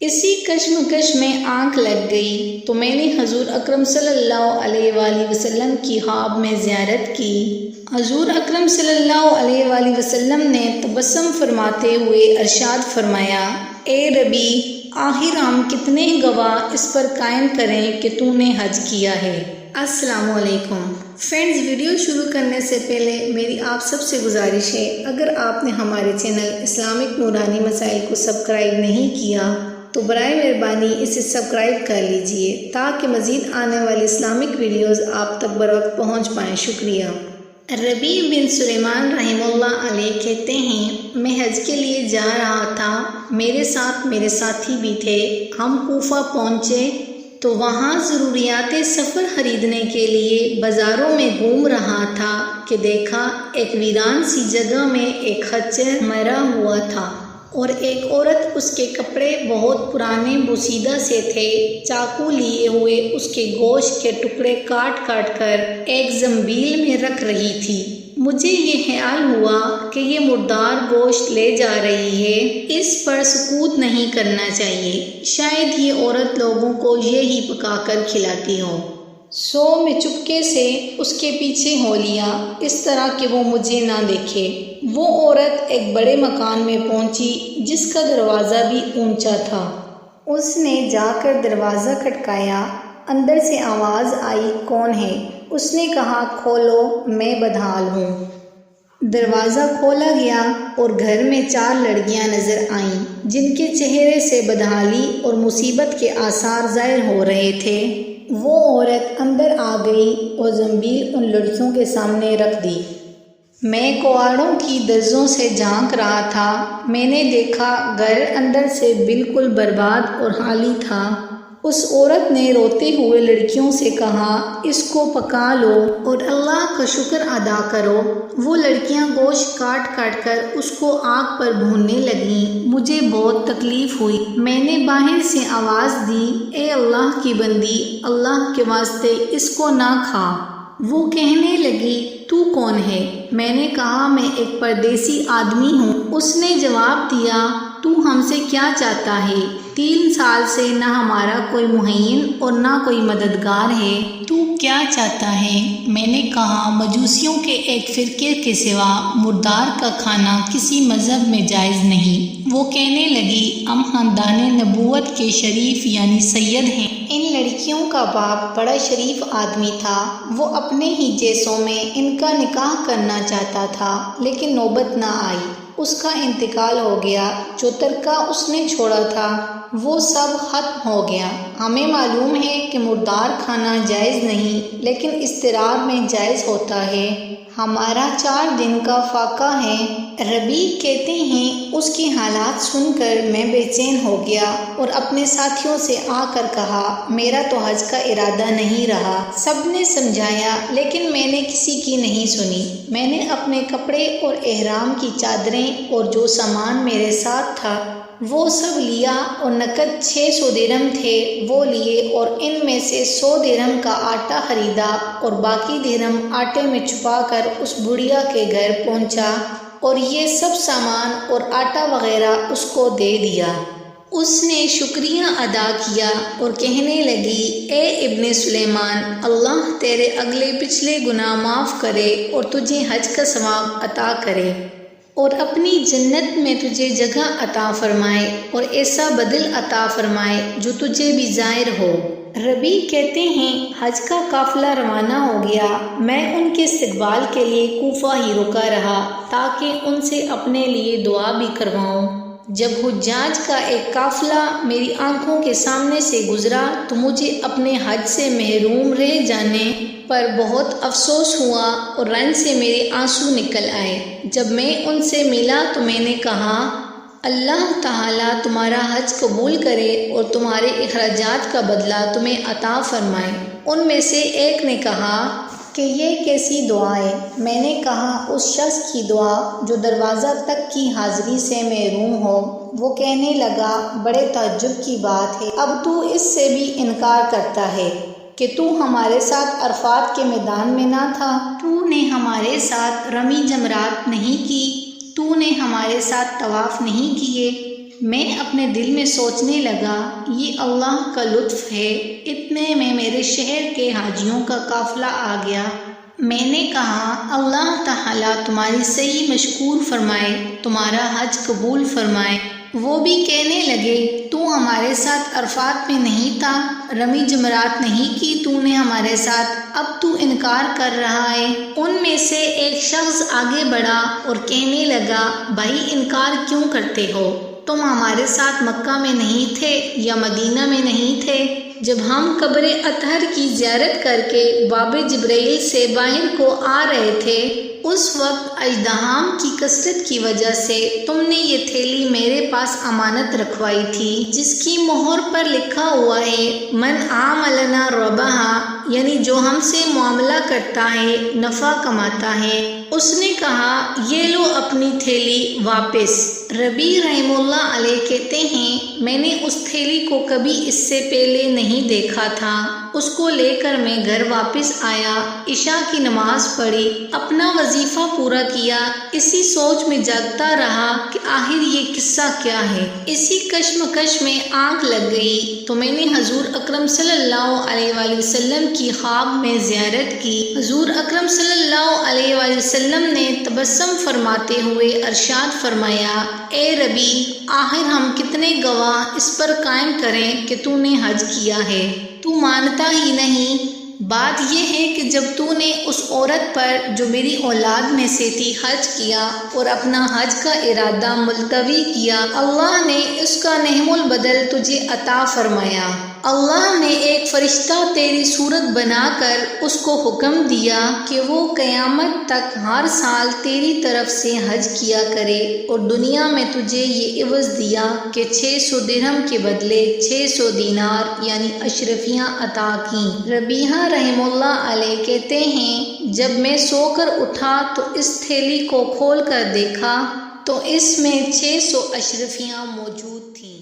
اسی کشمکش میں آنکھ لگ گئی تو میں نے حضور اکرم صلی اللہ علیہ وآلہ وسلم کی خواب میں زیارت کی۔ حضور اکرم صلی اللہ علیہ وآلہ وسلم نے تبسم فرماتے ہوئے ارشاد فرمایا، اے ربی، آخر ہم کتنے گواہ اس پر قائم کریں کہ تو نے حج کیا ہے۔ السلام علیکم فرینڈز، ویڈیو شروع کرنے سے پہلے میری آپ سب سے گزارش ہے، اگر آپ نے ہمارے چینل اسلامک نورانی مسائل کو سبسکرائب نہیں کیا تو برائے مہربانی اسے سبسکرائب کر لیجئے تاکہ مزید آنے والی اسلامک ویڈیوز آپ تک بروقت پہنچ پائیں۔ شکریہ۔ ربیع بن سلیمان رحمہ اللہ علیہ کہتے ہیں، میں حج کے لیے جا رہا تھا، میرے ساتھ میرے ساتھی بھی تھے۔ ہم کوفہ پہنچے تو وہاں ضروریات سفر خریدنے کے لیے بازاروں میں گھوم رہا تھا کہ دیکھا ایک ویران سی جگہ میں ایک خچر مرا ہوا تھا اور ایک عورت اس کے کپڑے بہت پرانے بوسیدہ سے تھے، چاقو لیے ہوئے اس کے گوشت کے ٹکڑے کاٹ کاٹ کر ایک زنبیل میں رکھ رہی تھی۔ مجھے یہ خیال ہوا کہ یہ مردار گوشت لے جا رہی ہے، اس پر سکوت نہیں کرنا چاہیے، شاید یہ عورت لوگوں کو یہی پکا کر کھلاتی ہو۔ سو میں چپکے سے اس کے پیچھے ہو لیا، اس طرح کہ وہ مجھے نہ دیکھے۔ وہ عورت ایک بڑے مکان میں پہنچی جس کا دروازہ بھی اونچا تھا۔ اس نے جا کر دروازہ کھٹکایا، اندر سے آواز آئی، کون ہے؟ اس نے کہا، کھولو، میں بدحال ہوں۔ دروازہ کھولا گیا اور گھر میں 4 لڑکیاں نظر آئیں جن کے چہرے سے بدحالی اور مصیبت کے آثار ظاہر ہو رہے تھے۔ وہ عورت اندر آ گئی اور زنبیل ان لڑکیوں کے سامنے رکھ دی۔ میں کواڑوں کی درزوں سے جھانک رہا تھا، میں نے دیکھا گھر اندر سے بالکل برباد اور خالی تھا۔ اس عورت نے روتے ہوئے لڑکیوں سے کہا، اس کو پکا لو اور اللہ کا شکر ادا کرو۔ وہ لڑکیاں گوشت کاٹ کاٹ کر اس کو آگ پر بھوننے لگیں۔ مجھے بہت تکلیف ہوئی، میں نے باہر سے آواز دی، اے اللہ کی بندی، اللہ کے واسطے اس کو نہ کھا۔ وہ کہنے لگی، تو کون ہے؟ میں نے کہا، میں ایک پردیسی آدمی ہوں۔ اس نے جواب دیا، تو ہم سے کیا چاہتا ہے؟ 3 سال سے نہ ہمارا کوئی معین اور نہ کوئی مددگار ہے، تو کیا چاہتا ہے؟ میں نے کہا، مجوسیوں کے ایک فرقے کے سوا مردار کا کھانا کسی مذہب میں جائز نہیں۔ وہ کہنے لگی، ہم خاندان نبوت کے شریف یعنی سید ہیں۔ ان لڑکیوں کا باپ بڑا شریف آدمی تھا، وہ اپنے ہی جیسوں میں ان کا نکاح کرنا چاہتا تھا، لیکن نوبت نہ آئی۔ اس کا انتقال ہو گیا، جو ترکہ اس نے چھوڑا تھا وہ سب ختم ہو گیا۔ ہمیں معلوم ہے کہ مردار کھانا جائز نہیں، لیکن اضطرار میں جائز ہوتا ہے۔ ہمارا 4 دن کا فاقہ ہے۔ ربیع کہتے ہیں، اس کی حالات سن کر میں بے چین ہو گیا اور اپنے ساتھیوں سے آ کر کہا، میرا تو حج کا ارادہ نہیں رہا۔ سب نے سمجھایا لیکن میں نے کسی کی نہیں سنی۔ میں نے اپنے کپڑے اور احرام کی چادریں اور جو سامان میرے ساتھ تھا وہ سب لیا اور نقد 600 درہم تھے وہ لیے اور ان میں سے 100 درہم کا آٹا خریدا اور باقی درہم آٹے میں چھپا کر اس بڑھیا کے گھر پہنچا اور یہ سب سامان اور آٹا وغیرہ اس کو دے دیا۔ اس نے شکریہ ادا کیا اور کہنے لگی، اے ابن سلیمان، اللہ تیرے اگلے پچھلے گناہ معاف کرے اور تجھے حج کا ثواب عطا کرے اور اپنی جنت میں تجھے جگہ عطا فرمائے اور ایسا بدل عطا فرمائے جو تجھے بھی ظاہر ہو۔ ربیع کہتے ہیں، حج کا قافلہ روانہ ہو گیا، میں ان کے استقبال کے لیے کوفہ ہی رکا رہا تاکہ ان سے اپنے لیے دعا بھی کرواؤں۔ جب حجاج کا ایک قافلہ میری آنکھوں کے سامنے سے گزرا تو مجھے اپنے حج سے محروم رہ جانے پر بہت افسوس ہوا اور رنج سے میرے آنسو نکل آئے۔ جب میں ان سے ملا تو میں نے کہا، اللہ تعالیٰ تمہارا حج قبول کرے اور تمہارے اخراجات کا بدلہ تمہیں عطا فرمائے۔ ان میں سے ایک نے کہا کہ یہ کیسی دعا ہے؟ میں نے کہا، اس شخص کی دعا جو دروازہ تک کی حاضری سے محروم ہو۔ وہ کہنے لگا، بڑے تعجب کی بات ہے، اب تو اس سے بھی انکار کرتا ہے کہ تو ہمارے ساتھ عرفات کے میدان میں نہ تھا، تو نے ہمارے ساتھ رمی جمرات نہیں کی، تو نے ہمارے ساتھ طواف نہیں کیے، میں اپنے دل میں سوچنے لگا یہ اللہ کا لطف ہے، اتنے میں میرے شہر کے حاجیوں کا قافلہ آ گیا۔ میں نے کہا اللہ تعالیٰ تمہاری صحیح مشکور فرمائے، تمہارا حج قبول فرمائے۔ وہ بھی کہنے لگے تو ہمارے ساتھ عرفات میں نہیں تھا، رمی جمرات نہیں کی تو نے ہمارے ساتھ، اب تو انکار کر رہا ہے۔ ان میں سے ایک شخص آگے بڑھا اور کہنے لگا بھائی انکار کیوں کرتے ہو؟ تم ہمارے ساتھ مکہ میں نہیں تھے یا مدینہ میں نہیں تھے؟ جب ہم قبر اطہر کی زیارت کر کے باب جبرائیل سے باہر کو آ رہے تھے، اس وقت اژدہام کی کثرت کی وجہ سے تم نے یہ تھیلی میرے پاس امانت رکھوائی تھی جس کی مہر پر لکھا ہوا ہے من عاملنا ربحا، یعنی جو ہم سے معاملہ کرتا ہے نفع کماتا ہے۔ اس نے کہا یہ لو اپنی تھیلی واپس۔ ربیع رحمہ اللہ علیہ کہتے ہیں میں نے اس تھیلی کو کبھی اس سے پہلے نہیں دیکھا تھا۔ اس کو لے کر میں گھر واپس آیا، عشاء کی نماز پڑھی، اپنا وظیفہ پورا کیا، اسی سوچ میں جاگتا رہا کہ آخر یہ قصہ کیا ہے۔ اسی کشمکش میں آنکھ لگ گئی تو میں نے حضور اکرم صلی اللہ علیہ وآلہ وسلم کی خواب میں زیارت کی۔ حضور اکرم صلی اللہ علیہ وآلہ وسلم نے تبسم فرماتے ہوئے ارشاد فرمایا اے ربی، آخر ہم کتنے گواہ اس پر قائم کریں کہ تو نے حج کیا ہے، تو مانتا ہی نہیں۔ بات یہ ہے کہ جب تو نے اس عورت پر جو میری اولاد میں سے تھی حج کیا اور اپنا حج کا ارادہ ملتوی کیا، اللہ نے اس کا نعم البدل تجھے عطا فرمایا۔ اللہ نے ایک فرشتہ تیری صورت بنا کر اس کو حکم دیا کہ وہ قیامت تک ہر سال تیری طرف سے حج کیا کرے، اور دنیا میں تجھے یہ عوض دیا کہ 600 درہم کے بدلے 600 دینار یعنی اشرفیاں عطا کیں۔ ربیعہ رحمہ اللہ علیہ کہتے ہیں جب میں سو کر اٹھا تو اس تھیلی کو کھول کر دیکھا تو اس میں 600 اشرفیاں موجود تھیں۔